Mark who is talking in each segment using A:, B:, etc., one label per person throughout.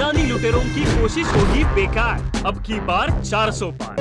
A: खानदानी लुटेरों की कोशिश होगी बेकार। अब की बार 400 पार।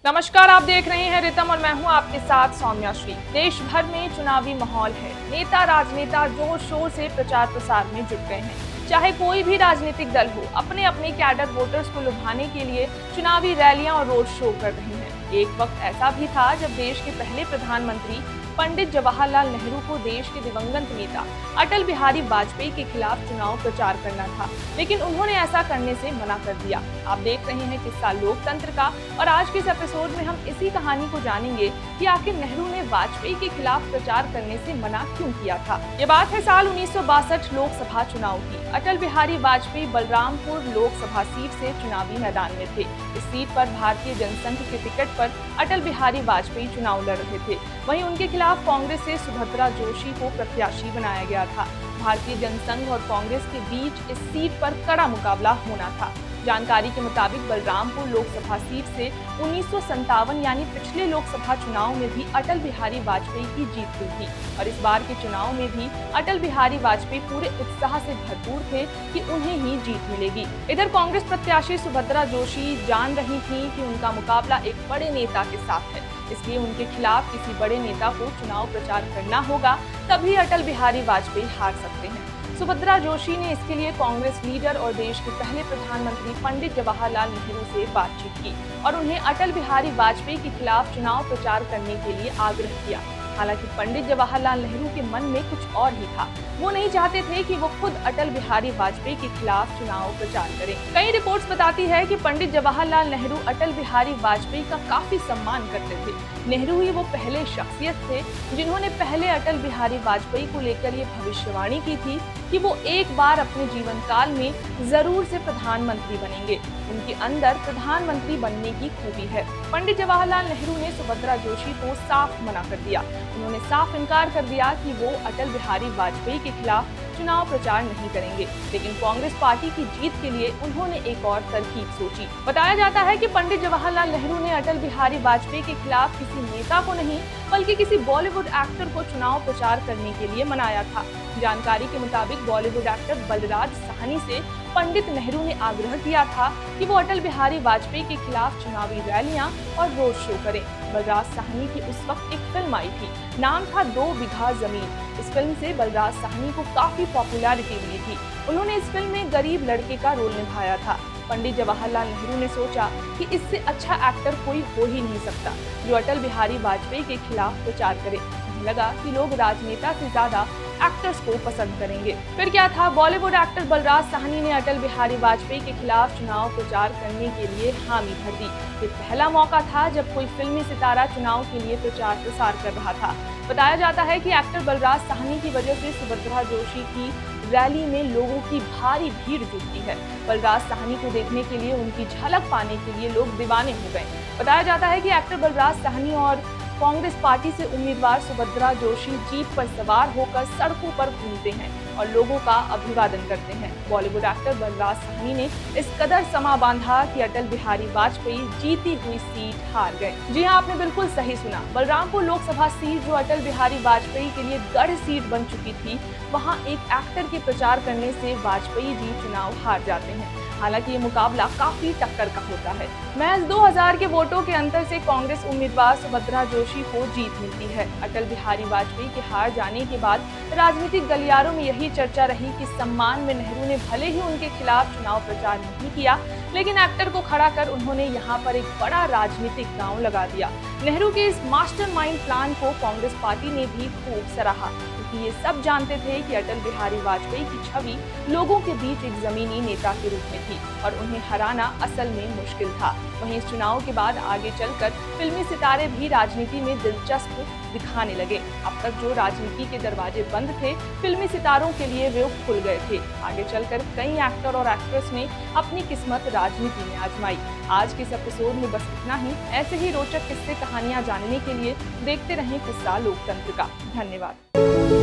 B: नमस्कार, आप देख रहे हैं रितम और मैं हूं आपके साथ सौम्या श्री। देश भर में चुनावी माहौल है। नेता राजनेता जोर शोर से प्रचार प्रसार में जुट गए हैं। चाहे कोई भी राजनीतिक दल हो, अपने अपने कैडर वोटर्स को लुभाने के लिए चुनावी रैलियां और रोड शो कर रहे हैं। एक वक्त ऐसा भी था जब देश के पहले प्रधानमंत्री पंडित जवाहरलाल नेहरू को देश के दिवंगत नेता अटल बिहारी वाजपेयी के खिलाफ चुनाव प्रचार करना था, लेकिन उन्होंने ऐसा करने से मना कर दिया। आप देख रहे हैं किस्सा लोकतंत्र का, और आज के इस एपिसोड में हम इसी कहानी को जानेंगे कि आखिर नेहरू ने वाजपेयी के खिलाफ प्रचार करने से मना क्यों किया था। ये बात है साल 1962 लोकसभा चुनाव की। अटल बिहारी वाजपेयी बलरामपुर लोकसभा सीट से चुनावी मैदान में थे। इस सीट पर भारतीय जनसंघ के टिकट पर अटल बिहारी वाजपेयी चुनाव लड़ रहे थे। वहीं उनके खिलाफ कांग्रेस से सुभद्रा जोशी को प्रत्याशी बनाया गया था। भारतीय जनसंघ और कांग्रेस के बीच इस सीट पर कड़ा मुकाबला होना था। जानकारी के मुताबिक बलरामपुर लोकसभा सीट से 1957 यानी पिछले लोकसभा चुनाव में भी अटल बिहारी वाजपेयी की जीत हुई थी, और इस बार के चुनाव में भी अटल बिहारी वाजपेयी पूरे उत्साह से भरपूर थे कि उन्हें ही जीत मिलेगी। इधर कांग्रेस प्रत्याशी सुभद्रा जोशी जान रही थी कि उनका मुकाबला एक बड़े नेता के साथ है, इसलिए उनके खिलाफ किसी बड़े नेता को चुनाव प्रचार करना होगा, तभी अटल बिहारी वाजपेयी हार सकते हैं। सुभद्रा जोशी ने इसके लिए कांग्रेस लीडर और देश के पहले प्रधानमंत्री पंडित जवाहरलाल नेहरू से बातचीत की और उन्हें अटल बिहारी वाजपेयी के खिलाफ चुनाव प्रचार करने के लिए आग्रह किया। हालांकि पंडित जवाहरलाल नेहरू के मन में कुछ और ही था। वो नहीं चाहते थे कि वो खुद अटल बिहारी वाजपेयी के खिलाफ चुनाव प्रचार करें। कई रिपोर्ट्स बताती है कि पंडित जवाहरलाल नेहरू अटल बिहारी वाजपेयी का काफी सम्मान करते थे। नेहरू ही वो पहले शख्सियत थे जिन्होंने पहले अटल बिहारी वाजपेयी को लेकर ये भविष्यवाणी की थी कि वो एक बार अपने जीवन काल में जरूर से प्रधानमंत्री बनेंगे। उनके अंदर प्रधानमंत्री बनने की खूबी है। पंडित जवाहरलाल नेहरू ने सुभद्रा जोशी को साफ मना कर दिया। उन्होंने साफ इनकार कर दिया कि वो अटल बिहारी वाजपेयी के खिलाफ चुनाव प्रचार नहीं करेंगे, लेकिन कांग्रेस पार्टी की जीत के लिए उन्होंने एक और तरकीब सोची। बताया जाता है कि पंडित जवाहरलाल नेहरू ने अटल बिहारी वाजपेयी के खिलाफ किसी नेता को नहीं, बल्कि किसी बॉलीवुड एक्टर को चुनाव प्रचार करने के लिए मनाया था। जानकारी के मुताबिक बॉलीवुड एक्टर बलराज साहनी से पंडित नेहरू ने आग्रह किया था कि वो अटल बिहारी वाजपेयी के खिलाफ चुनावी रैलियां और रोड शो करें। बलराज साहनी की उस वक्त एक फिल्म आई थी, नाम था 2 बीघा जमीन। इस फिल्म से बलराज साहनी को काफी पॉपुलैरिटी मिली थी। उन्होंने इस फिल्म में गरीब लड़के का रोल निभाया था। पंडित जवाहरलाल नेहरू ने सोचा कि इससे अच्छा एक्टर कोई हो ही नहीं सकता जो अटल बिहारी वाजपेयी के खिलाफ प्रचार करे। उन्हें लगा कि लोग राजनेता से ज्यादा एक्टर्स को पसंद करेंगे। फिर क्या था, बॉलीवुड एक्टर बलराज साहनी ने अटल बिहारी वाजपेयी के खिलाफ चुनाव प्रचार करने के लिए हामी भर दी। ये पहला मौका था जब कोई फिल्मी सितारा चुनाव के लिए प्रचार प्रसार कर रहा था। बताया जाता है कि एक्टर बलराज साहनी की वजह से सुभद्रा जोशी की रैली में लोगों की भारी भीड़ जुटती है। बलराज साहनी को देखने के लिए, उनकी झलक पाने के लिए लोग दीवाने हो गए। बताया जाता है कि एक्टर बलराज साहनी और कांग्रेस पार्टी से उम्मीदवार सुभद्रा जोशी जीप पर सवार होकर सड़कों पर घूमते हैं और लोगों का अभिवादन करते हैं। बॉलीवुड एक्टर बलराज साहनी ने इस कदर समा बांधा कि अटल बिहारी वाजपेयी जीती हुई सीट हार गए। जी हाँ, आपने बिल्कुल सही सुना। बलरामपुर लोकसभा सीट जो अटल बिहारी वाजपेयी के लिए गढ़ सीट बन चुकी थी, वहाँ एक एक्टर के प्रचार करने से वाजपेयी जी चुनाव हार जाते हैं। हालांकि ये मुकाबला काफी टक्कर का होता है। महज 2000 के वोटों के अंतर से कांग्रेस उम्मीदवार सुभद्रा जोशी को जीत मिलती है। अटल बिहारी वाजपेयी के हार जाने के बाद राजनीतिक गलियारों में यही चर्चा रही कि सम्मान में नेहरू ने भले ही उनके खिलाफ चुनाव प्रचार नहीं किया, लेकिन एक्टर को खड़ा कर उन्होंने यहाँ पर एक बड़ा राजनीतिक दांव लगा दिया। नेहरू के इस मास्टरमाइंड प्लान को कांग्रेस पार्टी ने भी खूब सराहा, क्योंकि ये सब जानते थे कि अटल बिहारी वाजपेयी की छवि लोगों के बीच एक जमीनी नेता के रूप में थी और उन्हें हराना असल में मुश्किल था। वहीं इस चुनाव के बाद आगे चलकर फिल्मी सितारे भी राजनीति में दिलचस्प दिखाने लगे। अब तक जो राजनीति के दरवाजे बंद थे, फिल्मी सितारों के लिए वे खुल गए थे। आगे चलकर कई एक्टर और एक्ट्रेस ने अपनी किस्मत राजनीति में आजमाई। आज के इस एपिसोड में बस इतना ही। ऐसे ही रोचक किस्से कहानियां जानने के लिए देखते रहें किस्सा लोकतंत्र का। धन्यवाद।